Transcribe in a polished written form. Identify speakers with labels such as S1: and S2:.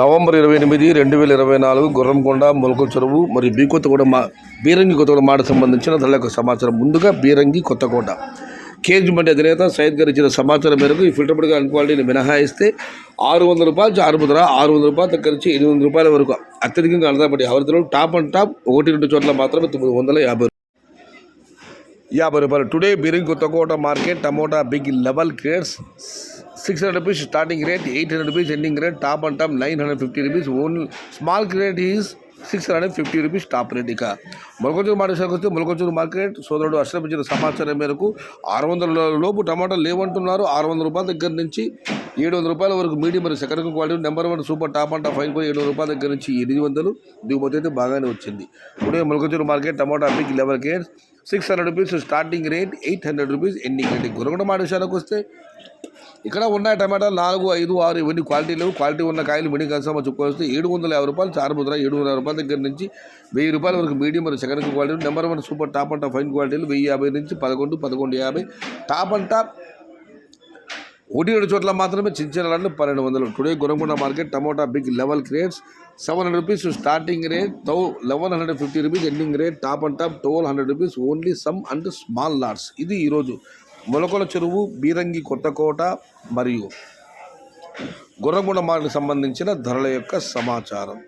S1: November 28, 2024 Gurramkonda, మొలకల చెరువు మరియు కొత్తకోట బీరంగి కొత్తకోట మాట సంబంధించిన ధరల యొక్క సమాచారం. ముందుగా బీరంగి కొత్తకోట కేజీ మండి అధినేత సయ్యద్ గారు ఇచ్చిన సమాచారం మేరకు ఈ ఫిల్టర్ పడిగా క్వాలిటీని మినహాయిస్తే 600 రూపాయలు ఆరుముద్ర, 600 రూపాయల దగ్గర నుంచి 800 రూపాయల వరకు అత్యధికంగా అర్థపడి ఎవరితో టాప్ అండ్ టాప్ 1-2 చోట్ల మాత్రమే 950 రూపాయలు. Today Beerangi Kothakota market tomato big level grades 600 rupees starting rate, 800 rupees ending rate, top and top 950 rupees. Only small grade is 650 rupees top rate. ఇక మొలకొంచూరు మార్కెట్కి వస్తే మొలకొంచూరు మార్కెట్ సోదరుడు అష్రఫ్ ఇచ్చిన సమాచారం మేరకు 600 లోపు టమాటాలు లేవంటున్నారు. 600 రూపాయల దగ్గర నుంచి 700 రూపాయల వరకు మీడియం మరియు second quality number 1 super top and top fine 700 రూపాయల దగ్గర నుంచి 800 దిగుమతి అయితే బాగానే వచ్చింది. Today Molakonchuru market tomato big level grade 600 rupees starting rate, 800 rupees ending rate. Gurakonda మార్కెట్కి వస్తే ఇక్కడ ఉన్న టమాటాలు 4, 5, 6 ఇవన్నీ క్వాలిటీ లేవు. క్వాలిటీ ఉన్న కాయలు మిడి కన్సమ్ చెప్పుకొస్తే 750 రూపాయలు చారుముద్ర, 700 రూపాయల దగ్గర నుంచి 1000 రూపాయల వరకు మీడియం మరియు second quality number 1 super top and top fine క్వాలిటీలు 1050 నుంచి 11, 1150 టాప్ అండ్ టాప్ 1-2 చోట్ల మాత్రమే చిన్న 1200. Today Gurakonda market tomato big level grades 700 rupees starting rate, 1150 rupees ending rate, top and top 1200 rupees only some and small lots. ఇది ఈరోజు మొలకల చెరువు, బీరంగి కొత్తకోట మరియు గుర్రంకొండ మార్కెట్కి సంబంధించిన ధరల యొక్క సమాచారం.